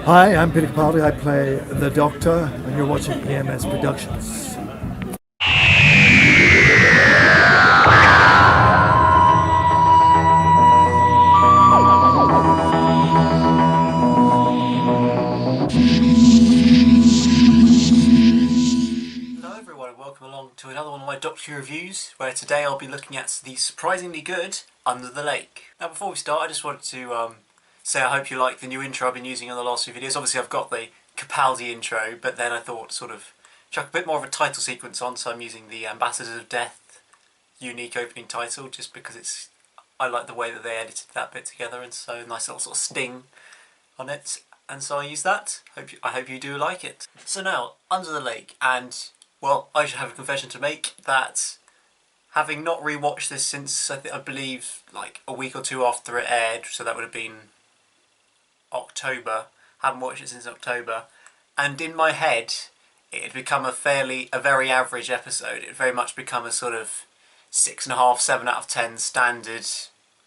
Hi, I'm Peter Capaldi. I play the Doctor, and you're watching EMS Productions. Hello everyone and welcome along to another one of my Doctor Who reviews, where today I'll be looking at the surprisingly good Under the Lake. Now before we start, I just wanted to say I hope you like the new intro I've been using on the last few videos. Obviously I've got the Capaldi intro, but then I thought sort of chuck a bit more of a title sequence on, so I'm using the Ambassadors of Death unique opening title, just because I like the way that they edited that bit together, and so a nice little sort of sting on it, and so I use that. I hope you do like it. So now, Under the Lake, and well, I should have a confession to make that having not rewatched this since I believe like a week or two after it aired, so that would have been October. Haven't watched it since October, and in my head, it had become a very average episode. It had very much become a sort of 6.5, 7 out of 10 standard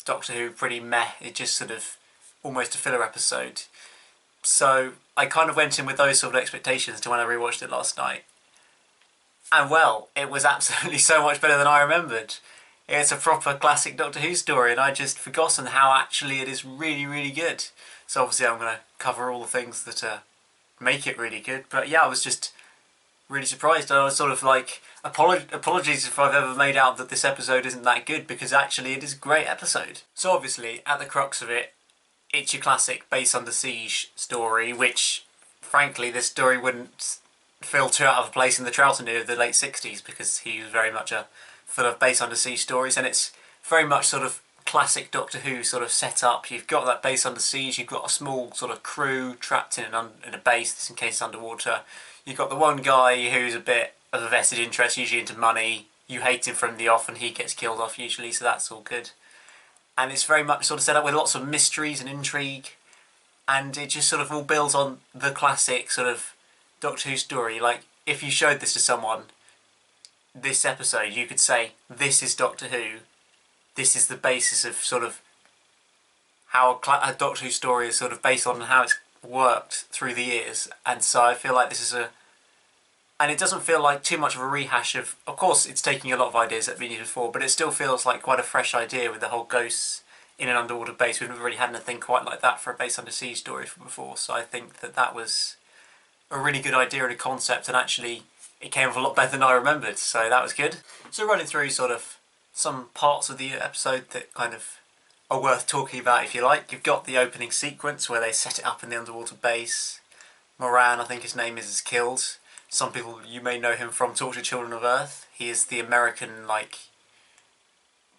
Doctor Who, pretty meh. It just sort of almost a filler episode. So I kind of went in with those sort of expectations to when I rewatched it last night. And well, it was absolutely so much better than I remembered. It's a proper classic Doctor Who story, and I just forgotten how actually it is really, really good. So obviously I'm going to cover all the things that make it really good. But yeah, I was just really surprised. I was sort of like, apologies if I've ever made out that this episode isn't that good, because actually it is a great episode. So obviously, at the crux of it, it's your classic base under siege story, which frankly this story wouldn't feel too out of place in the Troughton era of the late 60s, because he was very much full of base under siege stories, and it's very much sort of classic Doctor Who sort of set up. You've got that base under siege, you've got a small sort of crew trapped in a base that's in case it's underwater. You've got the one guy who's a bit of a vested interest, usually into money. You hate him from the off and he gets killed off usually, so that's all good. And it's very much sort of set up with lots of mysteries and intrigue, and it just sort of all builds on the classic sort of Doctor Who story. Like, if you showed this to someone, this episode, you could say, this is Doctor Who, this is the basis of sort of how a Doctor Who story is sort of based on, and how it's worked through the years. And so I feel like this is and it doesn't feel like too much of a rehash of course it's taking a lot of ideas that have been used before, but it still feels like quite a fresh idea with the whole ghosts in an underwater base. We've never really had anything quite like that for a base under siege story before, so I think that was a really good idea and a concept, and actually it came off a lot better than I remembered, so that was good. So running through sort of some parts of the episode that kind of are worth talking about if you like. You've got the opening sequence where they set it up in the underwater base. Moran, I think his name is killed. Some people, you may know him from Torchwood Children of Earth. He is the American, like,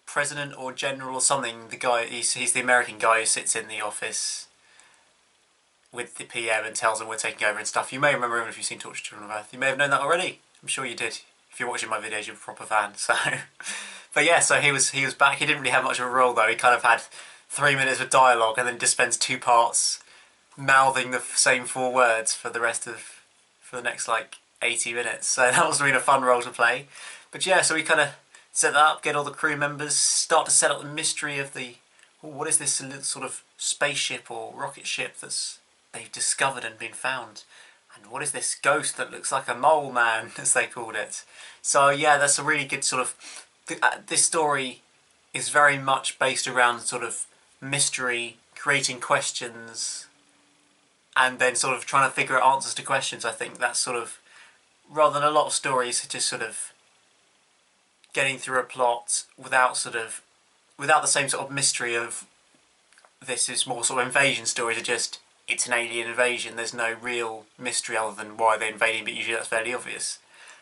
president or general or something. The guy, he's the American guy who sits in the office with the PM and tells them we're taking over and stuff. You may remember him if you've seen Torchwood Children of Earth. You may have known that already. I'm sure you did. If you're watching my videos, you're a proper fan. So, but yeah, so he was back. He didn't really have much of a role though. He kind of had 3 minutes of dialogue and then just spends 2 parts mouthing the same 4 words for the next like 80 minutes. So that was really a fun role to play. But yeah, so we kind of set that up, get all the crew members, start to set up the mystery of what is this little sort of spaceship or rocket ship they've discovered and been found, and what is this ghost that looks like a mole man, as they called it. So yeah, that's a really good sort of this story is very much based around sort of mystery, creating questions, and then sort of trying to figure out answers to questions. I think that's sort of, rather than a lot of stories just sort of getting through a plot without the same sort of mystery of, this is more sort of invasion stories are just, it's an alien invasion, there's no real mystery other than why they're invading, but usually that's fairly obvious.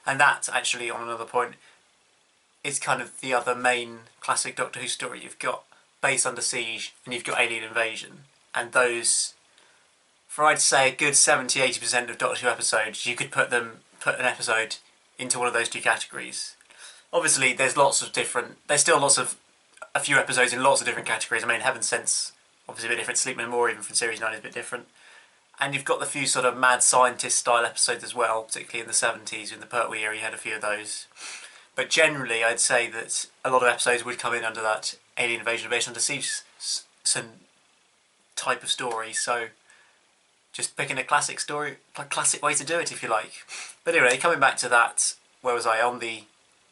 And that, actually, on another point, is kind of the other main classic Doctor Who story. You've got base under siege and you've got alien invasion, and those, for I'd say a good 70-80% of Doctor Who episodes, you could put an episode into one of those 2 categories. Obviously there's still a few episodes in lots of different categories. I mean, Heaven Sent's obviously a bit different, Sleep No More even from Series 9 is a bit different. And you've got the few sort of mad scientist style episodes as well, particularly in the 70s, in the Pertwee era you had a few of those. But generally I'd say that a lot of episodes would come in under that alien invasion based under siege type of story. So just picking a classic story, a classic way to do it, if you like. But anyway, coming back to that, where was I? On the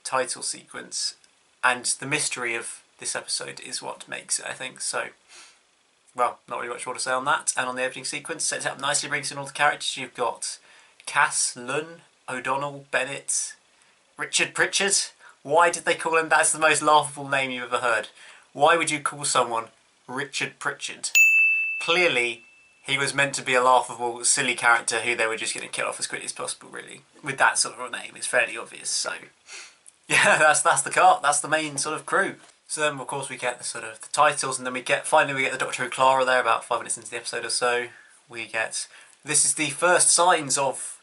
title sequence, and the mystery of this episode is what makes it, I think. So, well, not really much more to say on that. And on the opening sequence, sets it up nicely, brings in all the characters. You've got Cass, Lunn, O'Donnell, Bennett, Richard Prichard. Why did they call him? That's the most laughable name you've ever heard. Why would you call someone Richard Prichard? Clearly, he was meant to be a laughable, silly character who they were just going to kill off as quickly as possible, really. With that sort of a name, it's fairly obvious. So, yeah, that's the cast. That's the main sort of crew. So then, of course, we get the sort of the titles, and then finally we get the Doctor and Clara there about 5 minutes into the episode or so. This is the first signs of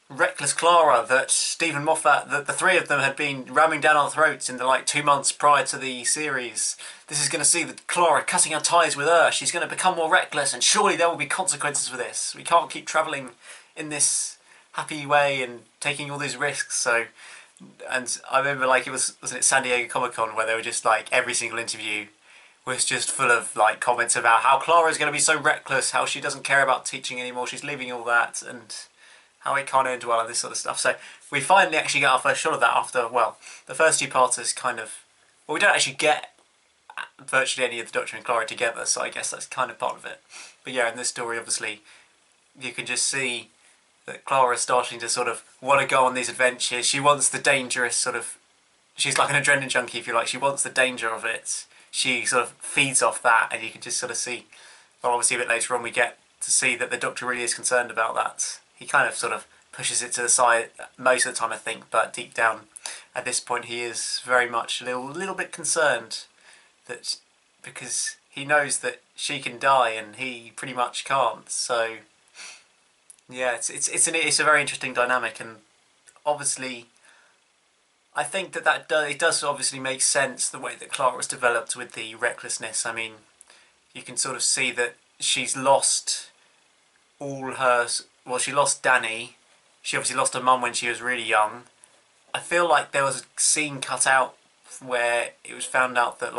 reckless Clara that Stephen Moffat, that the three of them had been ramming down our throats in the 2 months prior to the series. This is going to see the Clara cutting her ties with Earth. She's going to become more reckless, and surely there will be consequences for this. We can't keep travelling in this happy way and taking all these risks. So, and I remember wasn't it San Diego Comic-Con, where they were just every single interview was just full of comments about how Clara is going to be so reckless, how she doesn't care about teaching anymore, she's leaving all that, and how it can't end well and this sort of stuff. So we finally actually get our first shot of that after, well, the first two parters we don't actually get virtually any of the Doctor and Clara together, so I guess that's kind of part of it. But yeah, in this story, obviously, you can just see that Clara is starting to sort of want to go on these adventures. She wants the dangerous she's like an adrenaline junkie, if you like. She wants the danger of it. She sort of feeds off that, and you can just sort of see, well, obviously a bit later on we get to see that the Doctor really is concerned about that. He kind of sort of pushes it to the side most of the time, I think, but deep down at this point he is very much a little bit concerned that, because he knows that she can die and he pretty much can't. So yeah, it's a very interesting dynamic, and obviously I think it does obviously make sense the way that Clara was developed with the recklessness. I mean, you can sort of see that she's lost all her. Well, she lost Danny. She obviously lost her mum when she was really young. I feel like there was a scene cut out where it was found out that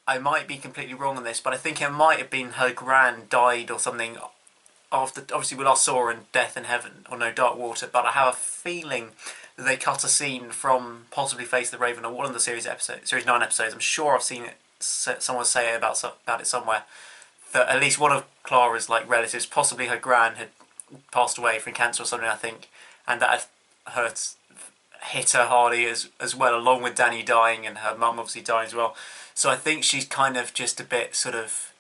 I might be completely wrong on this, but I think it might have been her gran died or something after. Obviously, we last saw her in Death in Heaven, or no, Dark Water. But I have a feeling that they cut a scene from possibly Face the Raven, or one of the series 9 episodes. I'm sure I've seen it. Someone say about it somewhere. That at least one of Clara's relatives, possibly her gran, had passed away from cancer or something, I think, and that had hit her hardly as well, along with Danny dying and her mum obviously dying as well. So I think she's kind of just a bit sort of,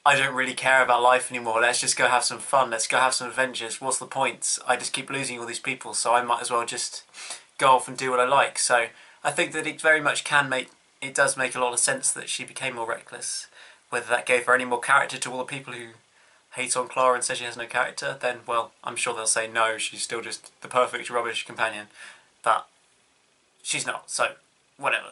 I don't really care about life anymore, let's just go have some fun, let's go have some adventures, what's the point? I just keep losing all these people, so I might as well just go off and do what I like. So I think that it very much does make a lot of sense that she became more reckless. Whether that gave her any more character to all the people who hate on Clara and say she has no character, then, well, I'm sure they'll say no, she's still just the perfect rubbish companion. But she's not, so whatever.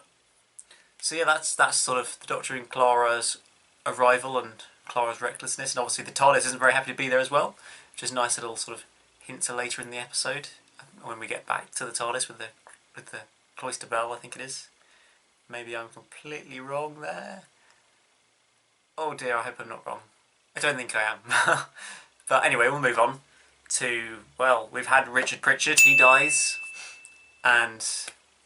So yeah, that's sort of the Doctor and Clara's arrival and Clara's recklessness, and obviously the TARDIS isn't very happy to be there as well, which is nice little sort of hints are later in the episode when we get back to the TARDIS with the cloister bell, I think it is. Maybe I'm completely wrong there. Oh dear, I hope I'm not wrong. I don't think I am. But anyway, we'll move on to, well, we've had Richard Prichard, he dies, and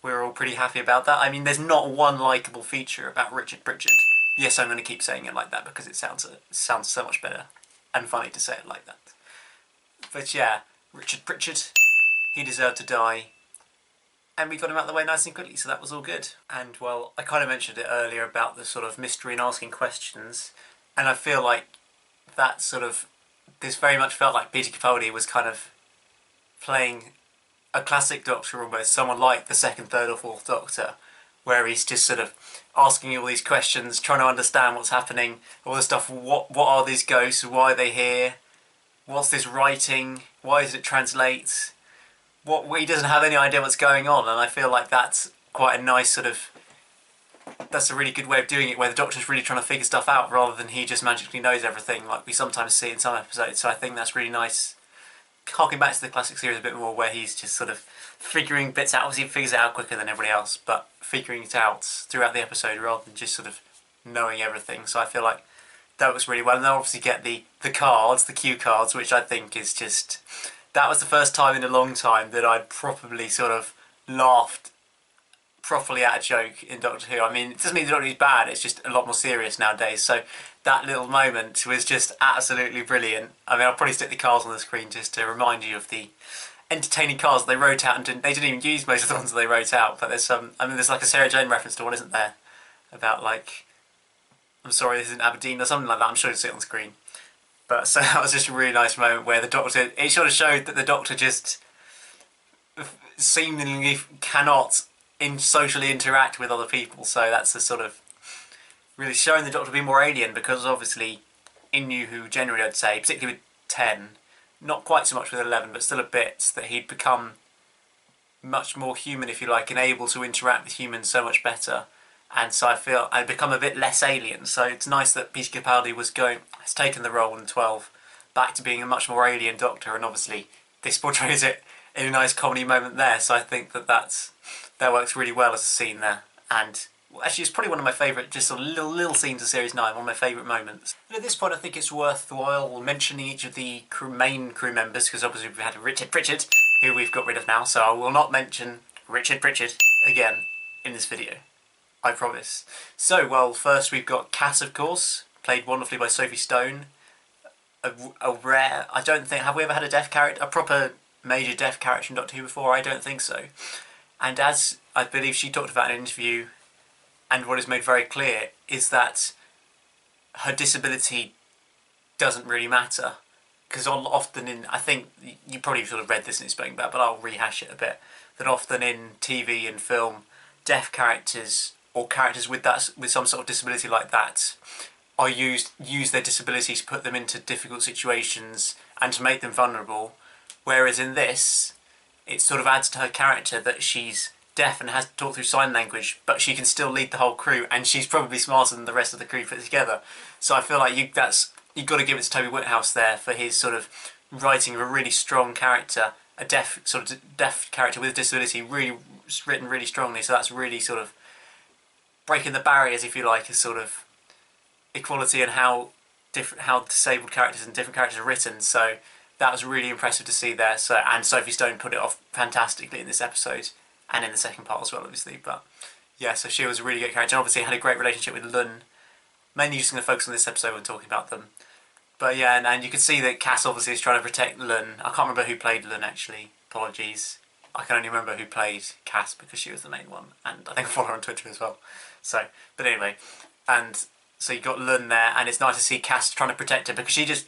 we're all pretty happy about that. I mean, there's not one likeable feature about Richard Prichard. Yes, I'm going to keep saying it like that because it sounds so much better and funny to say it like that. But yeah, Richard Prichard, he deserved to die, and we got him out of the way nice and quickly, so that was all good. And well, I kind of mentioned it earlier about the sort of mystery and asking questions, and I feel like that this very much felt like Peter Capaldi was kind of playing a classic Doctor, almost someone like the second, third or fourth Doctor, where he's just sort of asking you all these questions, trying to understand what's happening, all this stuff. What are these ghosts? Why are they here? What's this writing? Why does it translate? He doesn't have any idea what's going on, and I feel like that's quite a nice that's a really good way of doing it, where the Doctor's really trying to figure stuff out rather than he just magically knows everything like we sometimes see in some episodes. So I think that's really nice. Harking back to the classic series a bit more, where he's just sort of figuring bits out. Obviously he figures it out quicker than everybody else, but figuring it out throughout the episode rather than just sort of knowing everything. So I feel like that works really well. And they obviously get the cards, the cue cards, which I think is just, that was the first time in a long time that I'd probably sort of laughed properly at a joke in Doctor Who. I mean, it doesn't mean Doctor Who's bad, it's just a lot more serious nowadays. So that little moment was just absolutely brilliant. I mean, I'll probably stick the cards on the screen just to remind you of the entertaining cards that they wrote out, and they didn't even use most of the ones that they wrote out. But there's some, I mean, there's like a Sarah Jane reference to one, isn't there? About like, I'm sorry, this isn't Aberdeen or something like that. I'm sure you'll see it on screen. But so that was just a really nice moment where the Doctor, it sort of showed that the Doctor just seemingly cannot socially interact with other people. So that's a sort of really showing the Doctor to be more alien, because obviously in New Who generally, I'd say, particularly with 10, not quite so much with 11, but still a bit, that he'd become much more human, if you like, and able to interact with humans so much better. And so I feel I've become a bit less alien. So it's nice that Peter Capaldi has taken the role in 12 back to being a much more alien Doctor, and obviously this portrays it in a nice comedy moment there. So I think that works really well as a scene there. And actually, it's probably one of my favourite, just sort of little scenes of Series 9, one of my favourite moments. And at this point, I think it's worthwhile mentioning each of the main crew members, because obviously we've had Richard Prichard, who we've got rid of now, so I will not mention Richard Prichard again in this video. I promise. So, well, first we've got Cass, of course, played wonderfully by Sophie Stone. A rare, I don't think, have we ever had a proper major deaf character in Doctor Who before? I don't think so. And as I believe she talked about in an interview, and what is made very clear, is that her disability doesn't really matter. Because often I think, you probably sort of read this and it's spoken about, but I'll rehash it a bit, that often in TV and film, deaf characters, or characters with some sort of disability like that, are use their disability to put them into difficult situations and to make them vulnerable. Whereas in this, it sort of adds to her character that she's deaf and has to talk through sign language, but she can still lead the whole crew, and she's probably smarter than the rest of the crew put together. So I feel like you've got to give it to Toby Whithouse there for his sort of writing of a really strong character, a deaf character with a disability, really written really strongly. So that's really sort of breaking the barriers, if you like, as sort of equality and how disabled characters and different characters are written. So that was really impressive to see there. So, and Sophie Stone put it off fantastically in this episode, and in the second part as well, obviously. But yeah, so she was a really good character, and obviously had a great relationship with Lun. Mainly just going to focus on this episode when talking about them. But yeah, and you can see that Cass obviously is trying to protect Lun. I can't remember who played Lun, actually. Apologies. I can only remember who played Cass because she was the main one, and I think I follow her on Twitter as well. So, but anyway, and so you got Lun there, and it's nice to see Cass trying to protect her, because she just,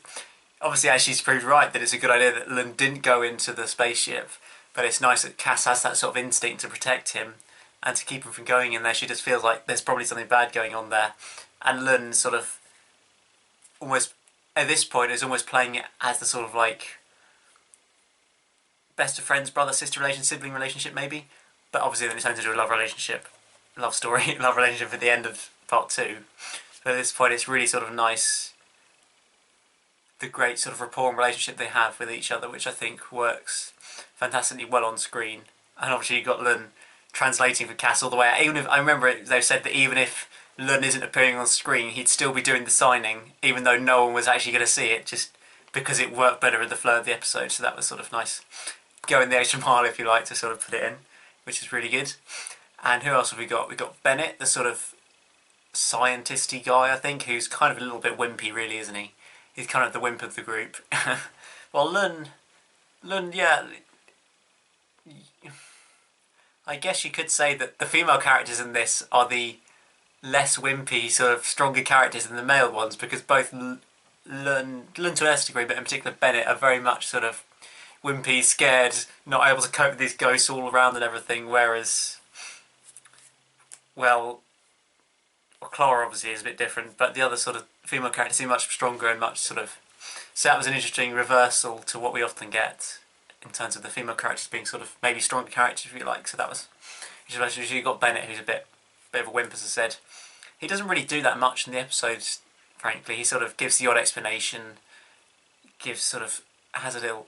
obviously, as she's proved right, that it's a good idea that Lun didn't go into the spaceship. But it's nice that Cass has that sort of instinct to protect him and to keep him from going in there. She just feels like there's probably something bad going on there. And Lun sort of almost, at this point, is almost playing it as the sort of like best of friends, brother-sister relationship, sibling relationship maybe. But obviously then it turns into a love relationship, love story, love relationship at the end of part 2. But at this point it's really sort of nice, the great sort of rapport and relationship they have with each other, which I think works fantastically well on screen. And obviously you've got Lun translating for Cass all the way out. Even if, I remember they said that even if Lun isn't appearing on screen, he'd still be doing the signing, even though no one was actually going to see it, just because it worked better with the flow of the episode. So that was sort of nice, going the extra mile, if you like, to sort of put it in, which is really good. And who else have we got? We've got Bennett, the sort of scientisty guy, I think, who's kind of a little bit wimpy, really, isn't he? He's kind of the wimp of the group. Well, Lun, yeah, I guess you could say that the female characters in this are the less wimpy, sort of stronger characters than the male ones, because both Lun to a less degree, but in particular Bennett, are very much sort of wimpy, scared, not able to cope with these ghosts all around and everything, whereas, well, Clara obviously is a bit different, but the other sort of female characters seem much stronger and much sort of, so that was an interesting reversal to what we often get in terms of the female characters being sort of maybe stronger characters, if you like. So that was, you got Bennett, who's a bit of a wimp, as I said. He doesn't really do that much in the episodes, frankly. He sort of gives the odd explanation, has a little,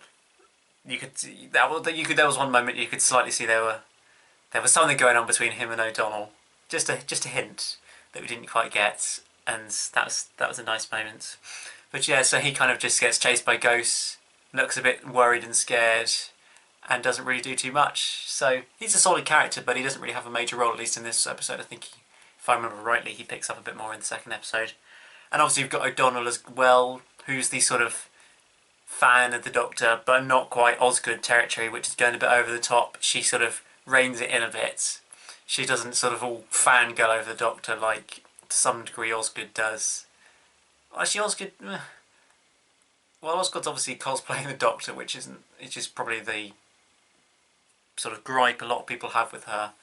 there was one moment you could slightly see there was something going on between him and O'Donnell, just a hint that we didn't quite get. and that was a nice moment. But yeah, so he kind of just gets chased by ghosts, looks a bit worried and scared, and doesn't really do too much. So he's a solid character, but he doesn't really have a major role, at least in this episode. I think, if I remember rightly, he picks up a bit more in the second episode. And obviously you've got O'Donnell as well, who's the sort of fan of the Doctor, but not quite Osgood territory, which is going a bit over the top. She sort of reins it in a bit. She doesn't sort of all fangirl over the Doctor like, to some degree, Osgood does. Actually, Osgood... Well, Osgood's obviously cosplaying the Doctor, which is probably the sort of gripe a lot of people have with her.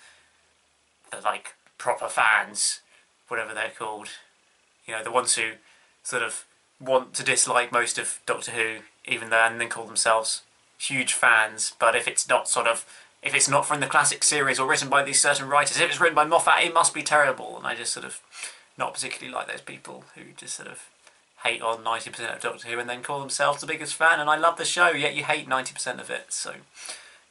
They're like proper fans, whatever they're called. You know, the ones who sort of want to dislike most of Doctor Who, even though, and then call themselves huge fans. But if it's not from the classic series or written by these certain writers, if it's written by Moffat, it must be terrible. And I just sort of not particularly like those people who just sort of hate on 90% of Doctor Who and then call themselves the biggest fan. And I love the show, yet you hate 90% of it. So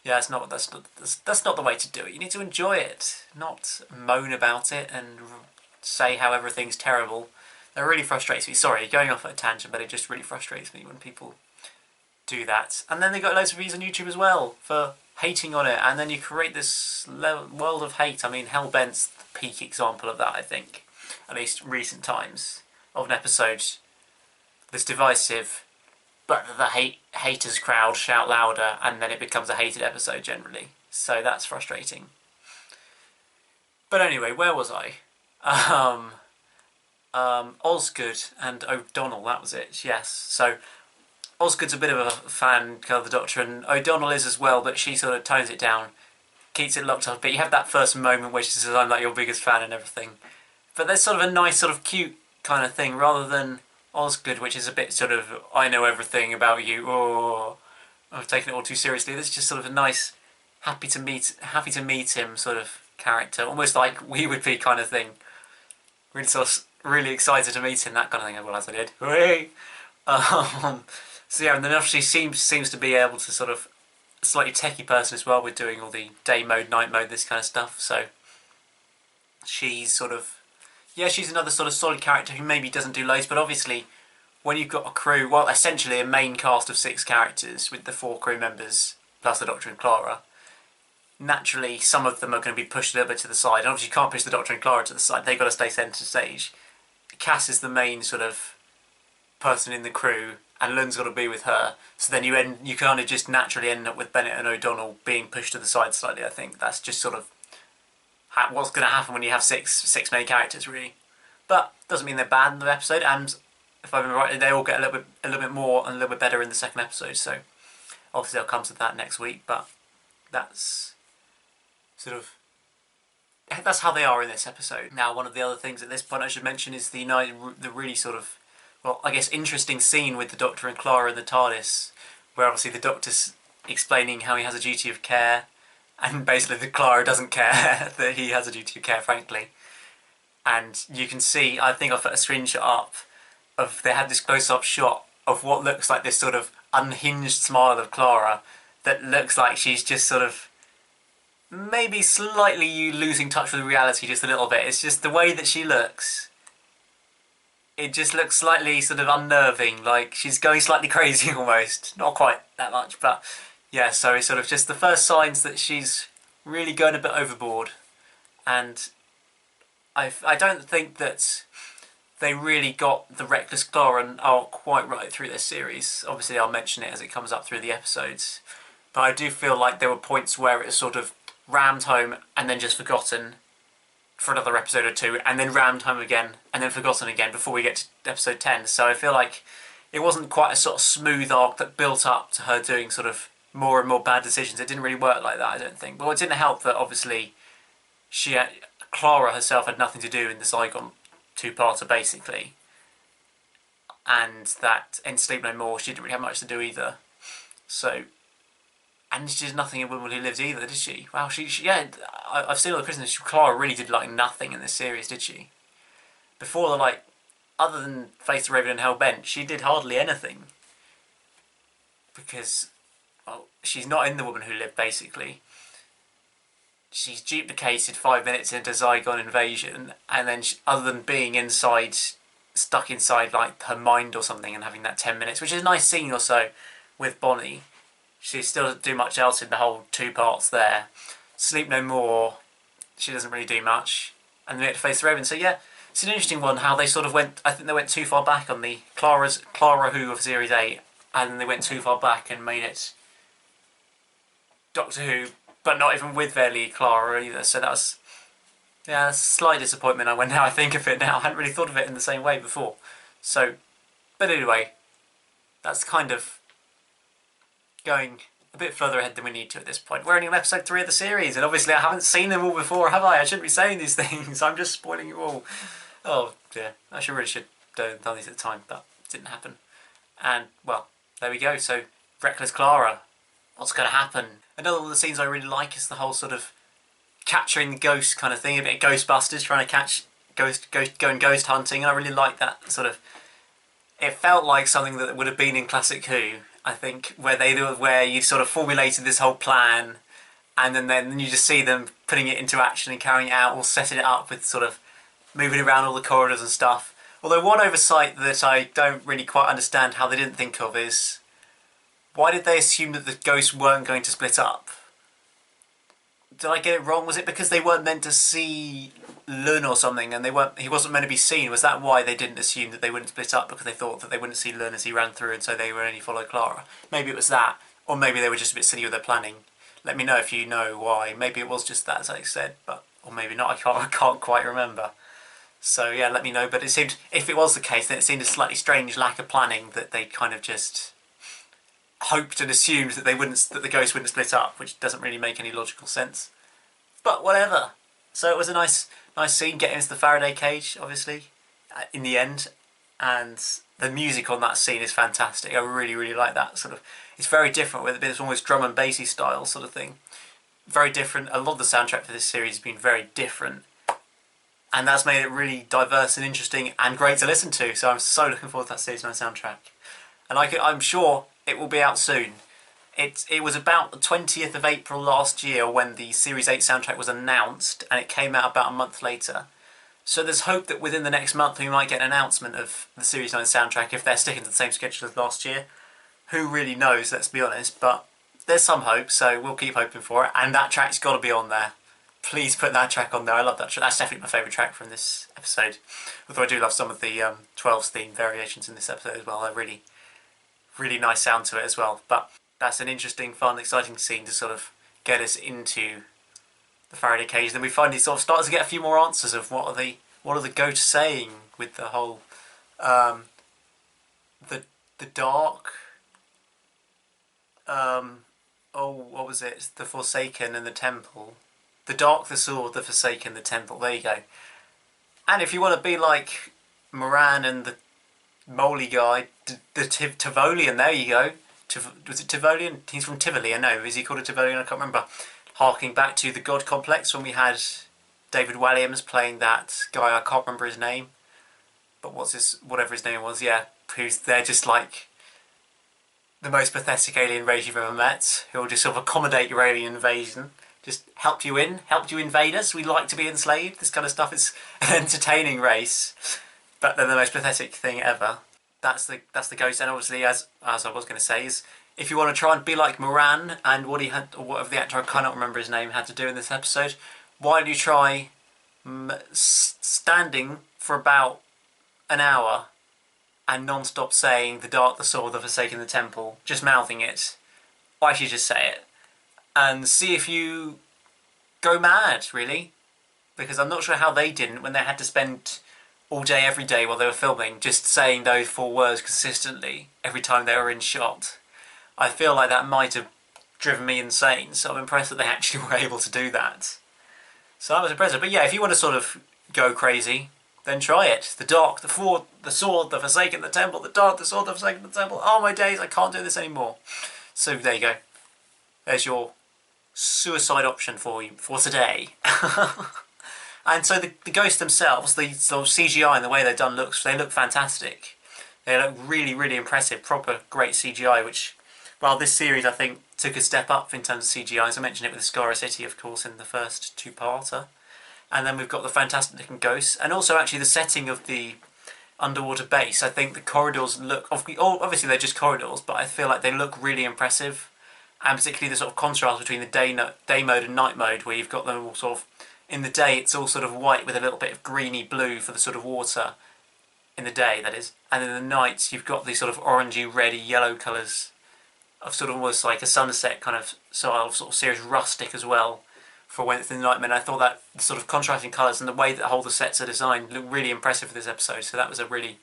yeah, that's not the way to do it. You need to enjoy it, not moan about it and say how everything's terrible. That really frustrates me. Sorry, going off at a tangent, but it just really frustrates me when people do that. And then they got loads of views on YouTube as well for hating on it, and then you create this world of hate. I mean, Hellbent's the peak example of that, I think, at least recent times, of an episode that's divisive, but the haters crowd shout louder, and then it becomes a hated episode generally. So that's frustrating. But anyway, where was I? Osgood and O'Donnell, that was it, yes. So Osgood's a bit of a fan of the Doctor, and O'Donnell is as well, but she sort of tones it down, keeps it locked up. But you have that first moment where she says, I'm like your biggest fan and everything. But there's sort of a nice sort of cute kind of thing, rather than Osgood, which is a bit sort of, I know everything about you, or I've taken it all too seriously. This is just sort of a nice, happy to meet him sort of character, almost like we would be kind of thing. Really excited to meet him, that kind of thing, well, as I did. So yeah, and then obviously seems to be able to sort of, a slightly techie person as well, with doing all the day mode, night mode, this kind of stuff. So she's sort of, yeah, she's another sort of solid character who maybe doesn't do loads, but obviously when you've got a crew, well, essentially a main cast of 6 characters with the 4 crew members plus the Doctor and Clara, naturally some of them are going to be pushed a little bit to the side. And obviously you can't push the Doctor and Clara to the side, they've got to stay centre stage. Cass is the main sort of person in the crew, and Lynn's got to be with her. So then you kind of just naturally end up with Bennett and O'Donnell being pushed to the side slightly. I think that's just sort of what's going to happen when you have six main characters, really. But doesn't mean they're bad in the episode. And if I remember right, they all get a little bit more and a little bit better in the second episode. So obviously I'll come to that next week. But that's sort of, that's how they are in this episode. Now, one of the other things at this point I should mention is the really sort of, well, I guess interesting scene with the Doctor and Clara in the TARDIS, where obviously the Doctor's explaining how he has a duty of care, and basically the Clara doesn't care that he has a duty of care, frankly. And you can see, I think I put a screenshot up of, they had this close-up shot of what looks like this sort of unhinged smile of Clara that looks like she's just sort of maybe slightly losing touch with reality just a little bit. It's just the way that she looks. It just looks slightly sort of unnerving, like she's going slightly crazy almost. Not quite that much, but yeah, so it's sort of just the first signs that she's really going a bit overboard. And I don't think that they really got the reckless Clara arc quite right through this series. Obviously I'll mention it as it comes up through the episodes. But I do feel like there were points where it was sort of rammed home and then just forgotten for another episode or 2, and then rammed home again and then forgotten again before we get to episode 10. So I feel like it wasn't quite a sort of smooth arc that built up to her doing sort of more and more bad decisions. It didn't really work like that, I don't think. Well, it didn't help that obviously Clara herself had nothing to do in the Zygon 2-parter basically, and that in Sleep No More she didn't really have much to do either. So, and she did nothing in Woman Who Lives either, did she? Wow, yeah, I've seen all the prisoners. Clara really did like nothing in this series, did she? Before the, like, other than Face the Raven and Hellbent, she did hardly anything. Because, well, she's not in The Woman Who Lived, basically. She's duplicated 5 minutes into Zygon Invasion, and then other than being inside stuck inside like her mind or something and having that 10 minutes, which is a nice scene or so with Bonnie. She still doesn't do much else in the whole 2 parts there. Sleep No More, she doesn't really do much. And then we have to face the Raven. So yeah, it's an interesting one how they sort of went, I think they went too far back on the Clara Who of Series 8, and then they went too far back and made it Doctor Who, but not even with their lead Clara either. So that was, yeah, that's a slight disappointment when now I think of it now. I hadn't really thought of it in the same way before. So, but anyway, that's kind of going a bit further ahead than we need to at this point. We're only on episode 3 of the series, and obviously I haven't seen them all before, have I? I shouldn't be saying these things. I'm just spoiling you all. Oh dear, I really should have done these at the time, but it didn't happen. And, well, there we go. So, Reckless Clara, what's going to happen? Another one of the scenes I really like is the whole sort of capturing the ghost kind of thing, a bit of Ghostbusters, trying to catch going ghost hunting, and I really like that sort of. It felt like something that would have been in Classic Who, I think, where you sort of formulated this whole plan, and then you just see them putting it into action and carrying it out, or setting it up with sort of moving around all the corridors and stuff. Although one oversight that I don't really quite understand how they didn't think of is, why did they assume that the ghosts weren't going to split up? Did I get it wrong? Was it because they weren't meant to see Lun or something, and he wasn't meant to be seen? Was that why they didn't assume that they wouldn't split up, because they thought that they wouldn't see Lun as he ran through, and so they would only follow Clara? Maybe it was that, or maybe they were just a bit silly with their planning. Let me know if you know why. Maybe it was just that, as I said, or maybe not. I can't quite remember. So yeah, let me know. But it seemed, if it was the case, then it seemed a slightly strange lack of planning, that they kind of just hoped and assumed that the ghosts wouldn't split up, which doesn't really make any logical sense. But whatever. So it was a nice scene, getting into the Faraday cage, obviously, in the end, and the music on that scene is fantastic. I really, really like that sort of. It's very different, with it's almost drum and bassy style sort of thing. Very different. A lot of the soundtrack for this series has been very different, and that's made it really diverse and interesting and great to listen to. So I'm so looking forward to that Series 9 soundtrack, and I'm sure it will be out soon. It was about the 20th of April last year when the Series 8 soundtrack was announced, and it came out about a month later. So there's hope that within the next month we might get an announcement of the Series 9 soundtrack, if they're sticking to the same schedule as last year. Who really knows, let's be honest, but there's some hope, so we'll keep hoping for it, and that track's got to be on there. Please put that track on there. I love that track. That's definitely my favourite track from this episode, although I do love some of the 12's theme variations in this episode as well. They're really, really nice sound to it as well. But that's an interesting, fun, exciting scene to sort of get us into the Faraday cage. Then we finally sort of start to get a few more answers of what are the ghosts saying with the whole the dark. What was it? The Forsaken and the Temple. The Dark, the Sword, the Forsaken, the Temple. There you go. And if you want to be like Moran and the Moly guy, the Tivolian, there you go. Was it Tivolian? He's from Tivoli, I know. Is he called a Tivolian? I can't remember. Harking back to the God Complex when we had David Walliams playing that guy, I can't remember his name. But whatever his name was, yeah. They're just like the most pathetic alien race you've ever met, who will just sort of accommodate your alien invasion. Just help you invade us. We like to be enslaved. This kind of stuff is an entertaining race, but they're the most pathetic thing ever. That's the ghost. And obviously, as I was going to say, is if you want to try and be like Moran and what he had, or whatever the actor, I cannot remember his name, had to do in this episode, why don't you try standing for about an hour and non-stop saying the Dark, the Sword, the Forsaken, the Temple, just mouthing it. Why should you just say it? And see if you go mad, really. Because I'm not sure how they didn't when they had to spend all day, every day while they were filming, just saying those 4 words consistently every time they were in shot. I feel like that might have driven me insane, so I'm impressed that they actually were able to do that. So I was impressed. But yeah, if you want to sort of go crazy, then try it. The Dark, the Sword, the Forsaken, the Temple, the Dark, the Sword, the Forsaken, the Temple. Oh my days, I can't do this anymore. So there you go. There's your suicide option for you for today. And so the ghosts themselves, the sort of CGI and the way they're done they look fantastic. They look really, really impressive, proper great CGI, which, well, this series I think took a step up in terms of CGI. As I mentioned it with the Scara City, of course, in the first 2-parter. And then we've got the fantastic looking ghosts, and also actually the setting of the underwater base. I think the corridors look, obviously they're just corridors, but I feel like they look really impressive, and particularly the sort of contrast between the day mode and night mode, where you've got them all sort of, in the day it's all sort of white with a little bit of greeny blue for the sort of water, in the day that is, and in the night you've got these sort of orangey, reddy, yellow colours of sort of almost like a sunset kind of style, sort of serious rustic as well, for when it's in the night. And I thought that the sort of contrasting colours and the way that all the sets are designed look really impressive for this episode. So that was a really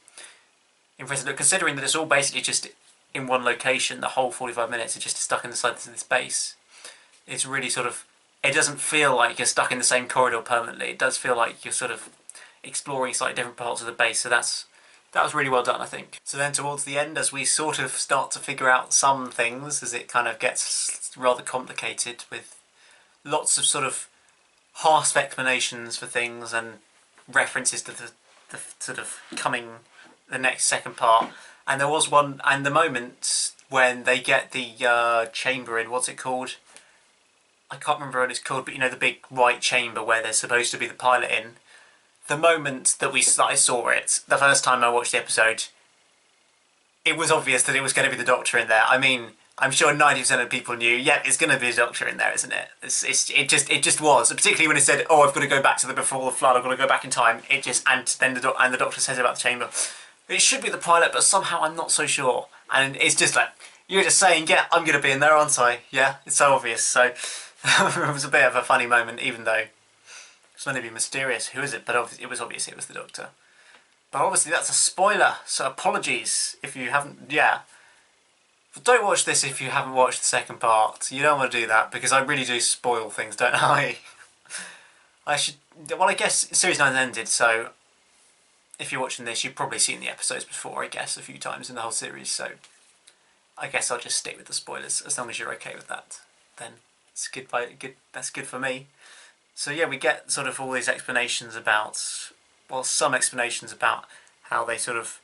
impressive look, considering that it's all basically just in one location. The whole 45 minutes are just stuck inside this base. It's really sort of, it doesn't feel like you're stuck in the same corridor permanently. It does feel like you're sort of exploring slightly different parts of the base. So that was really well done, I think. So then towards the end, as we sort of start to figure out some things, as it kind of gets rather complicated with lots of sort of half explanations for things and references to the sort of coming, the next second part. And there was one, and the moment when they get the chamber in, what's it called? I can't remember what it's called, but you know, the big white chamber where there's supposed to be the pilot in. The moment that I saw it, the first time I watched the episode, it was obvious that it was going to be the Doctor in there. I mean, I'm sure 90% of people knew, yeah, it's going to be the Doctor in there, isn't it? It just was. Particularly when it said, oh, I've got to go back to the before the flood, I've got to go back in time. It just, and then the Doctor says about the chamber, it should be the pilot, but somehow I'm not so sure. And it's just like, you're just saying, yeah, I'm going to be in there, aren't I? Yeah, it's so obvious. So it was a bit of a funny moment, even though it's meant to be mysterious. Who is it? But it was obvious it was the Doctor. But obviously that's a spoiler, so apologies if you haven't, yeah. But don't watch this if you haven't watched the second part. You don't want to do that, because I really do spoil things, don't I? Well, I guess Series 9 ended, so if you're watching this, you've probably seen the episodes before, I guess, a few times in the whole series, so I guess I'll just stick with the spoilers, as long as you're okay with that. Then it's good. That's good for me. So yeah, we get sort of all these explanations about, well, some explanations about how they sort of,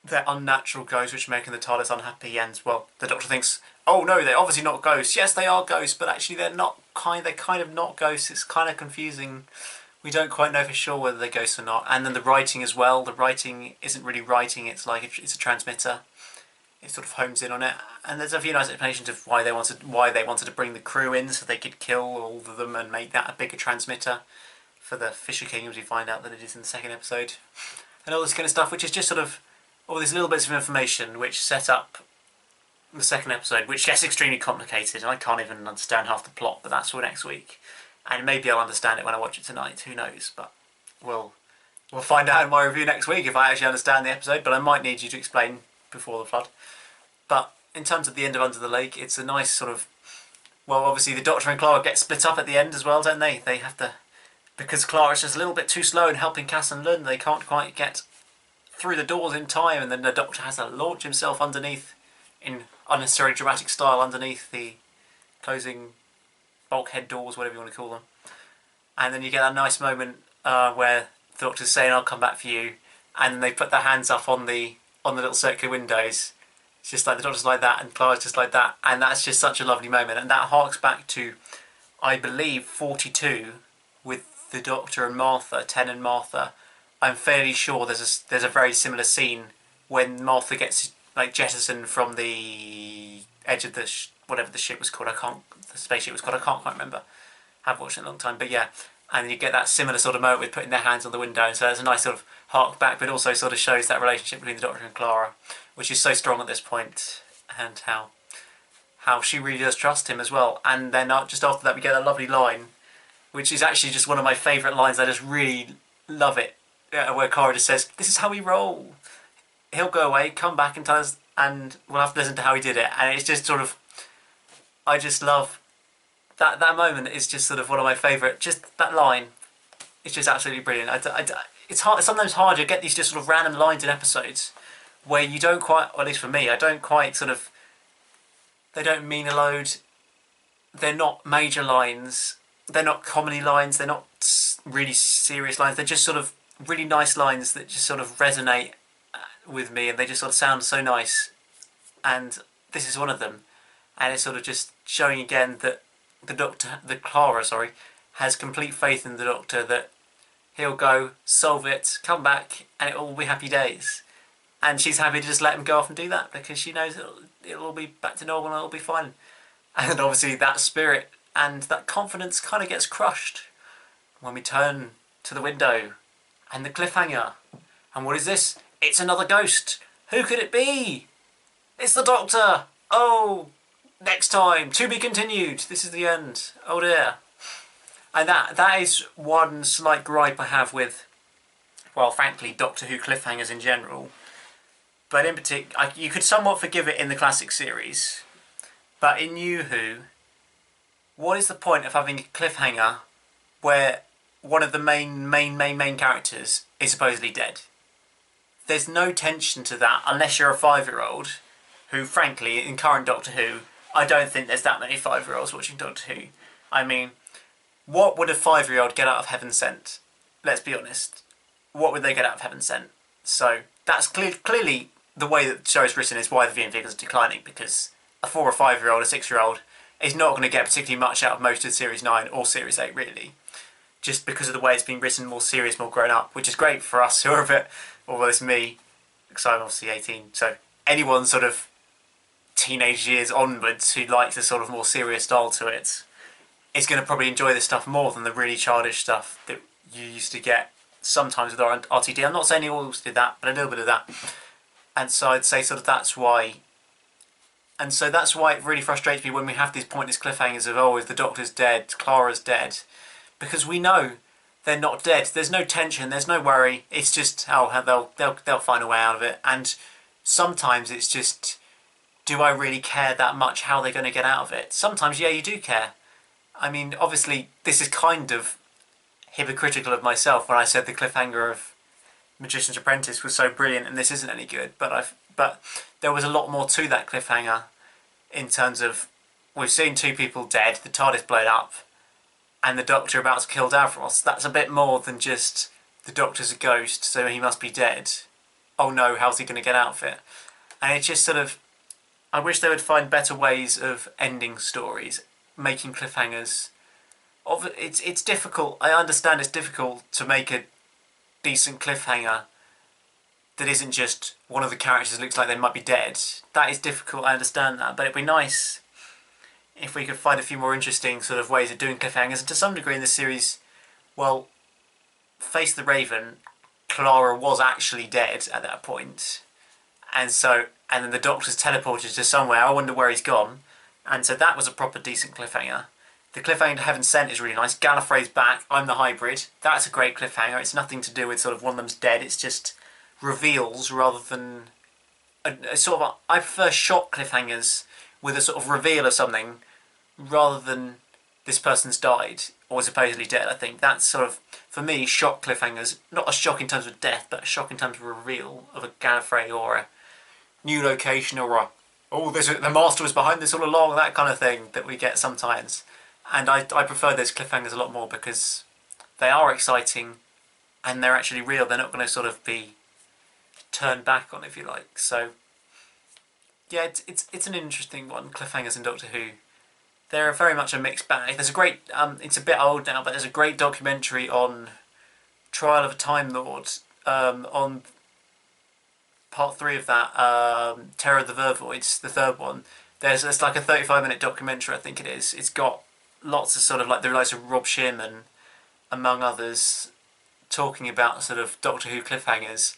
they're unnatural ghosts which are making the TARDIS unhappy, and well, the Doctor thinks, oh no, they're obviously not ghosts. Yes, they are ghosts, but actually they're kind of not ghosts. It's kind of confusing. We don't quite know for sure whether they're ghosts or not. And then the writing as well. The writing isn't really writing. It's like it's a transmitter. It sort of homes in on it. And there's a few nice explanations of why they wanted to bring the crew in so they could kill all of them and make that a bigger transmitter for the Fisher King, as we find out that it is in the second episode. And all this kind of stuff, which is just sort of all these little bits of information which set up the second episode, which gets extremely complicated, and I can't even understand half the plot, but that's for next week. And maybe I'll understand it when I watch it tonight, who knows, but we'll find out in my review next week if I actually understand the episode, but I might need you to explain before the flood. But in terms of the end of Under the Lake, it's a nice sort of, well, obviously the Doctor and Clara get split up at the end as well, don't they? They have to, because Clara's just a little bit too slow in helping Cass and Lund, they can't quite get through the doors in time, and then the Doctor has to launch himself underneath, in unnecessarily dramatic style, underneath the closing bulkhead doors, whatever you want to call them. And then you get that nice moment where the Doctor's saying, I'll come back for you, and then they put their hands up on the little circular windows. It's just like the Doctor's like that and Clara's just like that, and that's just such a lovely moment. And that harks back to, I believe, 42 with the Doctor and Martha, 10 and Martha. I'm fairly sure there's a very similar scene when Martha gets like jettisoned from the edge of the whatever the ship was called. The spaceship was called. I can't quite remember. I've watched it in a long time, but yeah. And you get that similar sort of moment with putting their hands on the window, and so there's a nice sort of hark back, but also sort of shows that relationship between the Doctor and Clara, which is so strong at this point, and how she really does trust him as well. And then just after that we get a lovely line, which is actually just one of my favourite lines. I just really love it, where Clara just says, "This is how we roll. He'll go away, come back and tell us, and we'll have to listen to how he did it." And it's just sort of, I just love that moment. Is just sort of one of my favourite. Just that line, it's just absolutely brilliant. It's hard. It's sometimes hard to get these just sort of random lines in episodes where you don't quite, or at least for me, I don't quite sort of. They don't mean a load. They're not major lines. They're not comedy lines. They're not really serious lines. They're just sort of really nice lines that just sort of resonate with me, and they just sort of sound so nice. And this is one of them. And it's sort of just showing again that Clara, has complete faith in the Doctor, that he'll go, solve it, come back, and it'll all be happy days. And she's happy to just let him go off and do that because she knows it'll all be back to normal and it'll be fine. And obviously that spirit and that confidence kind of gets crushed when we turn to the window and the cliffhanger. And what is this? It's another ghost. Who could it be? It's the Doctor. Oh, next time. To be continued. This is the end. Oh dear. And that is one slight gripe I have with, well, frankly, Doctor Who cliffhangers in general. But in particular, you could somewhat forgive it in the classic series. But in New Who, what is the point of having a cliffhanger where one of the main characters is supposedly dead? There's no tension to that unless you're a 5-year-old, who, frankly, in current Doctor Who, I don't think there's that many 5-year-olds watching Doctor Who. I mean, what would a 5-year-old get out of Heaven Sent? Let's be honest. What would they get out of Heaven Sent? So that's clearly the way that the show is written is why the viewing figures are declining, because a 4 or 5-year-old, a 6-year-old is not going to get particularly much out of most of Series 9 or Series 8 really. Just because of the way it's been written, more serious, more grown up, which is great for us who are a bit, although it's me, because I'm obviously 18, so anyone sort of teenage years onwards who likes a sort of more serious style to it is going to probably enjoy this stuff more than the really childish stuff that you used to get sometimes with RTD. I'm not saying you always did that, but a little bit of that. And so I'd say sort of that's why. And so that's why it really frustrates me when we have these pointless cliffhangers of, oh, is the Doctor's dead, Clara's dead. Because we know they're not dead. There's no tension, there's no worry. It's just, oh, they'll find a way out of it. And sometimes it's just, do I really care that much how they're going to get out of it? Sometimes, yeah, you do care. I mean, obviously, this is kind of hypocritical of myself when I said the cliffhanger of Magician's Apprentice was so brilliant and this isn't any good. But there was a lot more to that cliffhanger in terms of, we've seen 2 people dead, the TARDIS blown up, and the Doctor about to kill Davros. That's a bit more than just the Doctor's a ghost, so he must be dead. Oh no, how's he going to get out of it? And it's just sort of, I wish they would find better ways of ending stories, making cliffhangers. It's difficult. I understand it's difficult to make a decent cliffhanger that isn't just one of the characters looks like they might be dead. That is difficult, I understand that, but it'd be nice if we could find a few more interesting sort of ways of doing cliffhangers. And to some degree in this series, well, Face the Raven, Clara was actually dead at that point. And then the Doctor's teleported to somewhere, I wonder where he's gone. And so that was a proper decent cliffhanger. The cliffhanger to Heaven Sent is really nice. Gallifrey's back, I'm the hybrid. That's a great cliffhanger. It's nothing to do with sort of one of them's dead, it's just reveals rather than I prefer shock cliffhangers with a sort of reveal of something rather than this person's died or supposedly dead. I think that's sort of, for me, shock cliffhangers, not a shock in terms of death, but a shock in terms of a reveal of a Gallifrey or a new location or a, oh, the Master was behind this all along, that kind of thing that we get sometimes. And I prefer those cliffhangers a lot more because they are exciting and they're actually real. They're not going to sort of be turned back on, if you like. So yeah, it's an interesting one, cliffhangers in Doctor Who. They're very much a mixed bag. There's a great, it's a bit old now, but there's a great documentary on Trial of a Time Lord, on part 3 of that, Terror of the Vervoids, the 3rd one. It's like a 35-minute documentary, I think it is. It's got lots of sort of like the likes of Rob Shearman, among others, talking about sort of Doctor Who cliffhangers,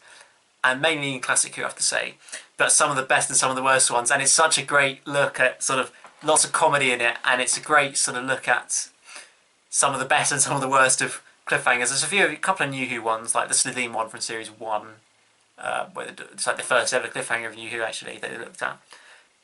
and mainly in classic Who, I have to say, but some of the best and some of the worst ones. And it's such a great look at sort of lots of comedy in it, and it's a great sort of look at some of the best and some of the worst of cliffhangers. There's a couple of New Who ones, like the Slitheen one from series 1, where it's like the first ever cliffhanger of New Who actually that they looked at.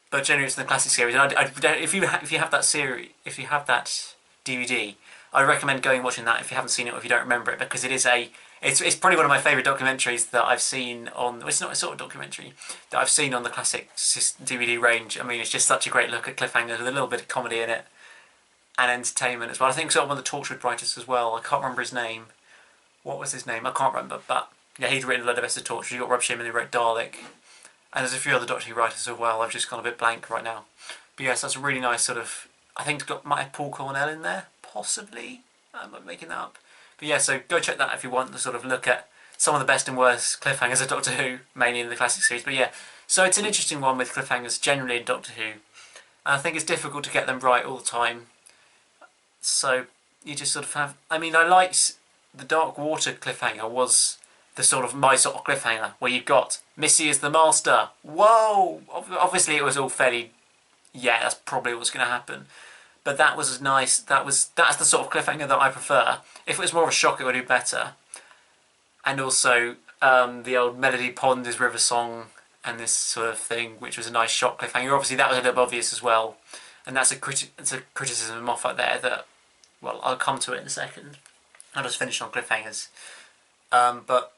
But generally it's in the classic series. And if you have that series, if you have that DVD, I recommend going and watching that if you haven't seen it or if you don't remember it, because it's probably one of my favourite documentaries that I've seen on. It's not a sort of documentary that I've seen on the classic DVD range. I mean, it's just such a great look at cliffhangers with a little bit of comedy in it and entertainment as well. I think it's got one of the Torchwood writers as well. I can't remember his name. What was his name? I can't remember, but yeah, he'd written a lot of best of Torchwood. You've got Rob Shearman who wrote Dalek. And there's a few other Doctor Who writers as well. I've just gone a bit blank right now. But yes, that's a really nice sort of... I think it's got might have Paul Cornell in there, possibly. I'm making that up. But yeah, so go check that out if you want to sort of look at some of the best and worst cliffhangers of Doctor Who, mainly in the classic series. But yeah, so it's an interesting one with cliffhangers generally in Doctor Who. And I think it's difficult to get them right all the time. So you just sort of have... I mean, I liked the Dark Water cliffhanger was the sort of my sort of cliffhanger, where you've got Missy is the Master. Whoa! Obviously it was all fairly... Yeah, that's probably what's going to happen. But that was nice. That's the sort of cliffhanger that I prefer. If it was more of a shock, it would do better. And also the old Melody Pond is River Song and this sort of thing, which was a nice shock cliffhanger. Obviously that was a little obvious as well. And that's a criticism of Moffat there that, well, I'll come to it in a second. I'll just finish on cliffhangers. But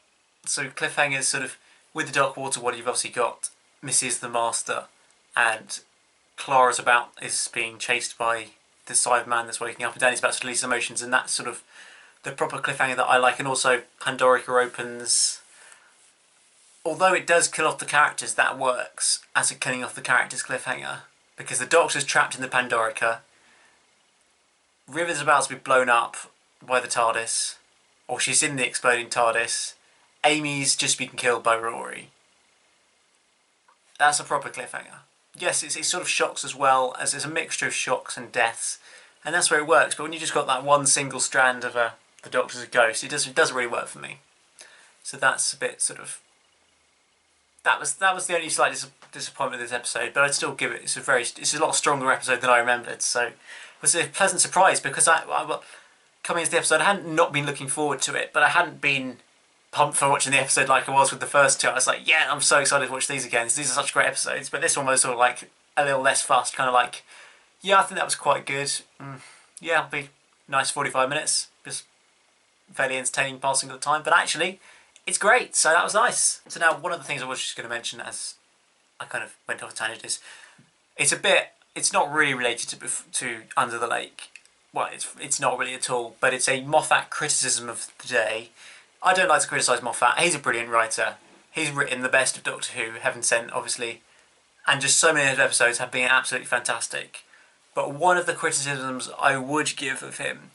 so cliffhangers sort of, with the Dark Water one, you've obviously got Missy is the Master and Clara's is being chased by the Cyberman that's waking up, and Danny's about to release emotions, and that's sort of the proper cliffhanger that I like. And also Pandorica opens. Although it does kill off the characters, that works as a killing off the characters cliffhanger, because the Doctor's trapped in the Pandorica. River's about to be blown up by the TARDIS, or she's in the exploding TARDIS. Amy's just been killed by Rory. That's a proper cliffhanger. Yes, it sort of shocks as well, as there's a mixture of shocks and deaths, and that's where it works. But when you just got that one single strand of the Doctor's a ghost, it doesn't really work for me. So that's a bit sort of... That was the only slight disappointment of this episode, but I'd still give it. It's a lot stronger episode than I remembered. So it was a pleasant surprise, because coming into the episode, I hadn't not been looking forward to it, but I hadn't been pumped for watching the episode like I was with the first two. I was like, yeah, I'm so excited to watch these again. These are such great episodes. But this one was sort of like a little less fussed, kind of like, yeah, I think that was quite good. Yeah, it'll be nice 45 minutes, just fairly entertaining passing of the time. But actually, it's great, so that was nice. So now, one of the things I was just going to mention as I kind of went off a tangent is, it's not really related to Under the Lake. Well, it's not really at all, but it's a Moffat criticism of the day. I don't like to criticise Moffat. He's a brilliant writer. He's written the best of Doctor Who, Heaven Sent, obviously. And just so many of his episodes have been absolutely fantastic. But one of the criticisms I would give of him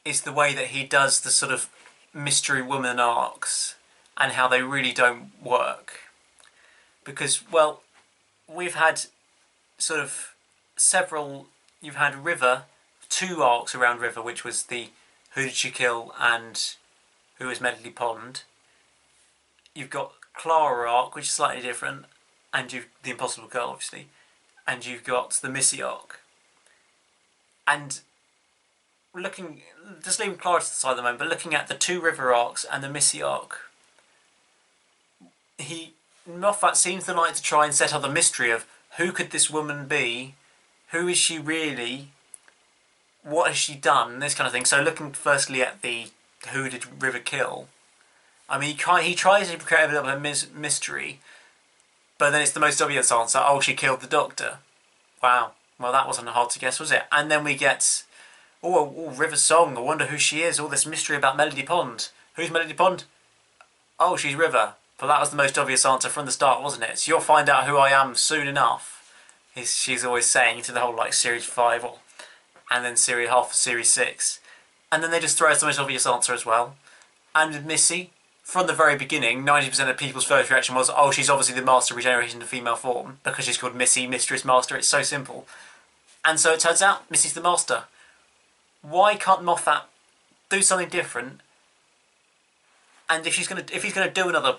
is the way that he does the sort of mystery woman arcs and how they really don't work. Because, well, we've had sort of several... You've had River, 2 arcs around River, which was the Who Did She Kill and Who Was Medley Pond. You've got Clara arc, which is slightly different, and you've the Impossible Girl, obviously, and you've got the Missy arc. And just leaving Clara to the side at the moment, but looking at the 2 River arcs and the Missy arc, Moffat seems to like to try and set up the mystery of who could this woman be, who is she really, what has she done, this kind of thing. So looking firstly at the who did River kill, I mean, he tries to create a bit of a mystery, but then it's the most obvious answer, oh, she killed the Doctor. Wow, well that wasn't hard to guess, was it? And then we get, oh, River Song, I wonder who she is, all this mystery about Melody Pond. Who's Melody Pond? Oh, she's River. But that was the most obvious answer from the start, wasn't it? So you'll find out who I am soon enough. She's always saying to the whole like Series 5 and then half of Series 6. And then they just throw us the most obvious answer as well. And with Missy, from the very beginning, 90% of people's first reaction was, oh, she's obviously the Master of Regeneration to female form, because she's called Missy, Mistress, Master. It's so simple. And so it turns out Missy's the Master. Why can't Moffat do something different? And if he's gonna do another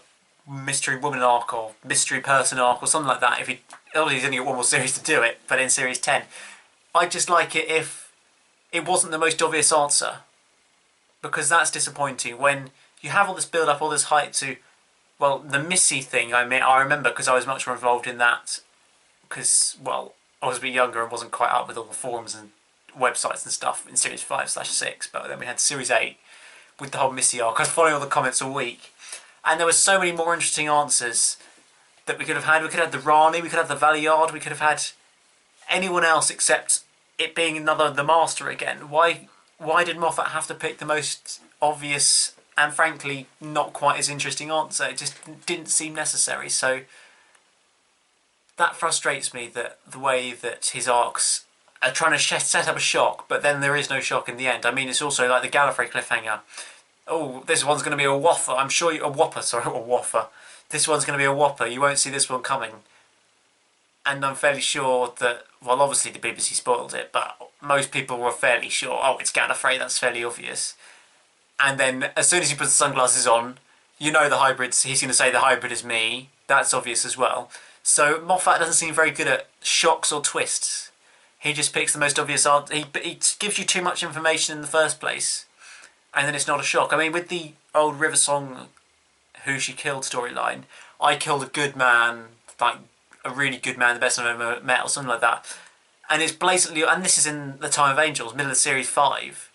mystery woman arc or mystery person arc or something like that, obviously he's only got one more series to do it, but in Series 10, I'd just like it if it wasn't the most obvious answer, because that's disappointing when you have all this build up, all this hype to, well, the Missy thing. I remember because I was much more involved in that because, well, I was a bit younger and wasn't quite up with all the forums and websites and stuff in Series 5/6, but then we had Series 8 with the whole Missy arc. I was following all the comments all week, and there were so many more interesting answers that we could have had. We could have had the Rani, we could have the Valeyard, we could have had anyone else except it being the Master again. Why did Moffat have to pick the most obvious and frankly not quite as interesting answer? It just didn't seem necessary. So that frustrates me, that the way that his arcs are trying to set up a shock, but then there is no shock in the end. I mean, it's also like the Gallifrey cliffhanger. Oh, this one's going to be a whopper. I'm sure a whopper. Sorry, a whopper. This one's going to be a whopper. You won't see this one coming. And I'm fairly sure that, well, obviously the BBC spoiled it, but most people were fairly sure, oh, it's Gallifrey, that's fairly obvious. And then as soon as he puts the sunglasses on, you know he's going to say the hybrid is me. That's obvious as well. So Moffat doesn't seem very good at shocks or twists. He just picks the most obvious answer. He gives you too much information in the first place, and then it's not a shock. I mean, with the old River Song Who She Killed storyline, I killed a good man, like a really good man, the best I've ever met, or something like that. And it's blatantly, and this is in The Time of Angels, middle of series 5,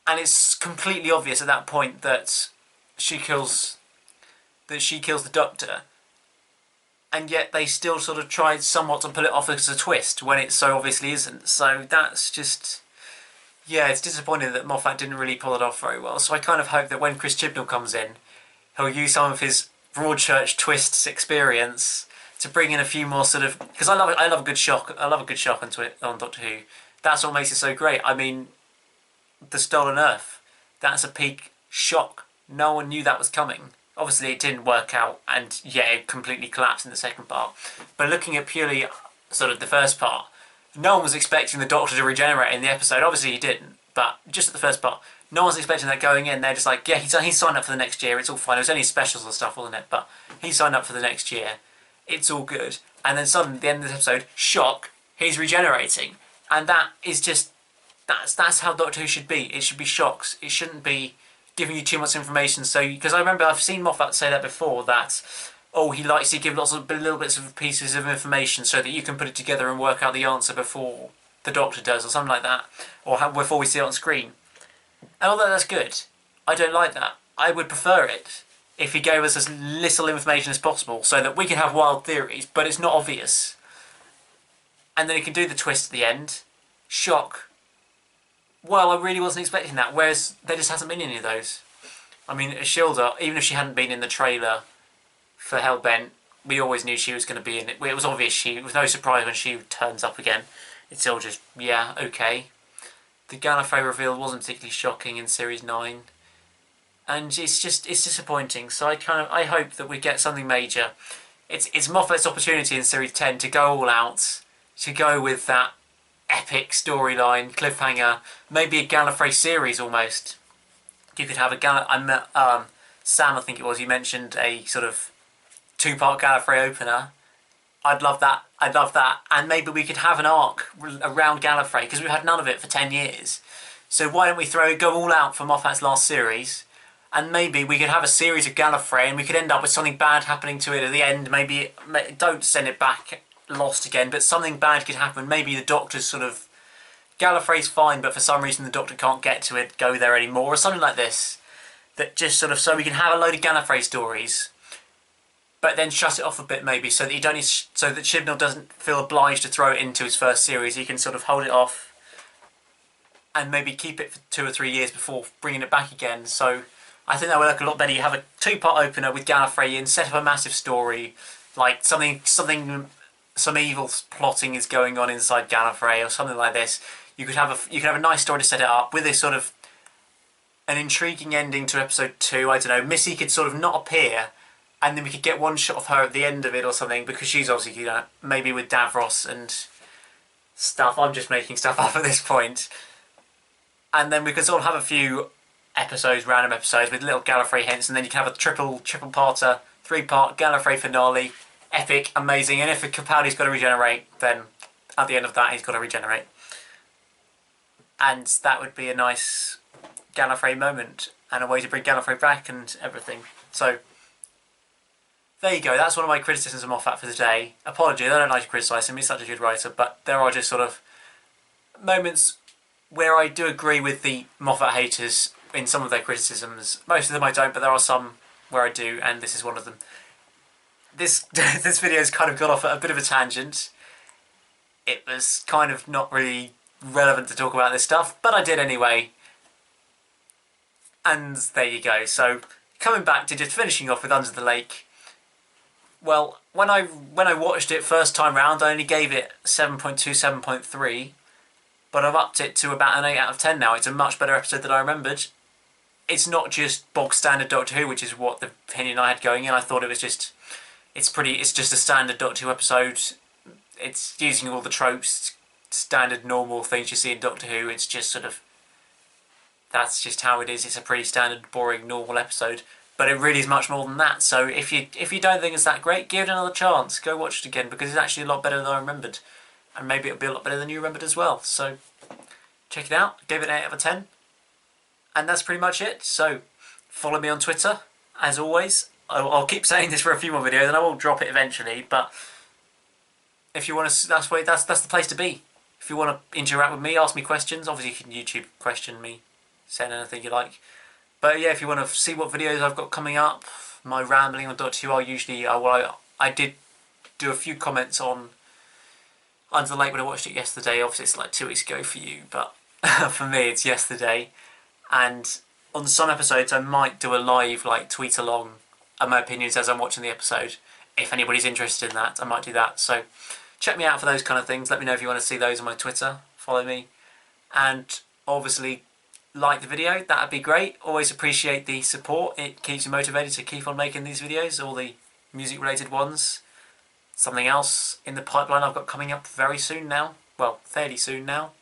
and it's completely obvious at that point that she kills the Doctor, and yet they still sort of tried somewhat to pull it off as a twist when it so obviously isn't. So that's just, yeah, it's disappointing that Moffat didn't really pull it off very well. So I kind of hope that when Chris Chibnall comes in, he'll use some of his Broadchurch twists experience to bring in a few more sort of, because I love a good shock. I love a good shock on Doctor Who. That's what makes it so great. I mean, the Stolen Earth, that's a peak shock. No one knew that was coming. Obviously it didn't work out, and yeah, it completely collapsed in the second part. But looking at purely sort of the first part, no one was expecting the Doctor to regenerate in the episode. Obviously he didn't, but just at the first part, no one's expecting that going in. They're just like, yeah, he's signed up for the next year, it's all fine. It was only specials and stuff, wasn't it? But he signed up for the next year. It's all good. And then suddenly, at the end of this episode, shock, he's regenerating. And that is just, that's how Doctor Who should be. It should be shocks. It shouldn't be giving you too much information. So, because I remember I've seen Moffat say that before, that, oh, he likes to give lots of little bits of pieces of information so that you can put it together and work out the answer before the Doctor does, or something like that. Or before we see it on screen. And although that's good, I don't like that. I would prefer it if he gave us as little information as possible so that we can have wild theories, but it's not obvious. And then he can do the twist at the end. Shock. Well, I really wasn't expecting that, whereas there just hasn't been any of those. I mean, Ashilda, even if she hadn't been in the trailer for Hellbent, we always knew she was going to be in it. It was obvious. It was no surprise when she turns up again. It's all just, yeah, okay. The Gallifrey reveal wasn't particularly shocking in Series 9. And it's disappointing. So I hope that we get something major. It's Moffat's opportunity in Series 10 to go all out, to go with that epic storyline, cliffhanger, maybe a Gallifrey series almost. You could have a Sam, I think it was, you mentioned a sort of 2-part Gallifrey opener. I'd love that. And maybe we could have an arc around Gallifrey, because we've had none of it for 10 years. So why don't we go all out for Moffat's last series, and maybe we could have a series of Gallifrey, and we could end up with something bad happening to it at the end. Maybe don't send it back lost again, but something bad could happen. Maybe the Doctor's sort of, Gallifrey's fine, but for some reason the Doctor can't get to it, go there anymore, or something like this. That just sort of, so we can have a load of Gallifrey stories, but then shut it off a bit maybe, so that so that Chibnall doesn't feel obliged to throw it into his first series. He can sort of hold it off and maybe keep it for 2 or 3 years before bringing it back again. So I think that would work a lot better. You have a 2-part opener with Gallifrey in, set up a massive story, like some evil plotting is going on inside Gallifrey or something like this. You could have a nice story to set it up with a sort of an intriguing ending to episode 2. I don't know, Missy could sort of not appear, and then we could get one shot of her at the end of it or something, because she's obviously, you know, maybe with Davros and stuff. I'm just making stuff up at this point. And then we could sort of have a few episodes, random episodes with little Gallifrey hints, and then you can have a triple-parter, 3-part Gallifrey finale, epic, amazing. And if Capaldi's got to regenerate, then at the end of that he's got to regenerate. And that would be a nice Gallifrey moment, and a way to bring Gallifrey back and everything. So there you go, that's one of my criticisms of Moffat for today. Apologies, I don't like to criticise him, he's such a good writer, but there are just sort of moments where I do agree with the Moffat haters in some of their criticisms. Most of them I don't, but there are some where I do, and this is one of them. This video's kind of got off at a bit of a tangent. It was kind of not really relevant to talk about this stuff, but I did anyway. And there you go. So coming back to just finishing off with Under the Lake, Well, when I watched it first time round, I only gave it 7.2, 7.3, but I've upped it to about an 8 out of 10 now. It's a much better episode than I remembered. It's not just bog standard Doctor Who, which is what the opinion I had going in. I thought it was just, it's just a standard Doctor Who episode. It's using all the tropes, standard normal things you see in Doctor Who. It's just sort of, that's just how it is. It's a pretty standard, boring, normal episode. But it really is much more than that. So if you don't think it's that great, give it another chance. Go watch it again, because it's actually a lot better than I remembered. And maybe it'll be a lot better than you remembered as well. So check it out. I gave it an 8 out of 10. And that's pretty much it. So follow me on Twitter, as always. I'll keep saying this for a few more videos, and I will drop it eventually. But if you want to, that's the place to be. If you want to interact with me, ask me questions. Obviously, you can YouTube question me, send anything you like. But yeah, if you want to see what videos I've got coming up, my rambling on Doctor Who, I'll usually, I did do a few comments on Under the Lake when I watched it yesterday. Obviously it's like 2 weeks ago for you, but for me it's yesterday. And on some episodes I might do a live, like, tweet along of my opinions as I'm watching the episode. If anybody's interested in that, I might do that. So check me out for those kind of things. Let me know if you want to see those on my Twitter. Follow me. And obviously, like the video, that'd be great. Always appreciate the support. It keeps me motivated to keep on making these videos, all the music related ones. Something else in the pipeline I've got coming up very soon now. Well, fairly soon now.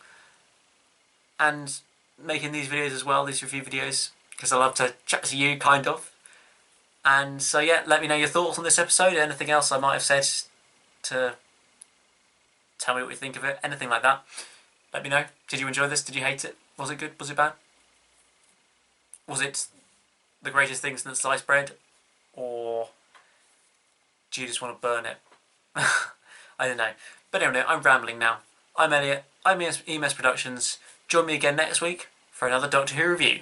And making these videos as well, these review videos, because I love to chat to you, kind of. And so yeah, let me know your thoughts on this episode. Anything else I might have said to tell me what you think of it. Anything like that. Let me know. Did you enjoy this? Did you hate it? Was it good? Was it bad? Was it the greatest thing since sliced bread? Or do you just want to burn it? I don't know. But anyway, I'm rambling now. I'm Elliot. I'm EMS Productions. Join me again next week for another Doctor Who review.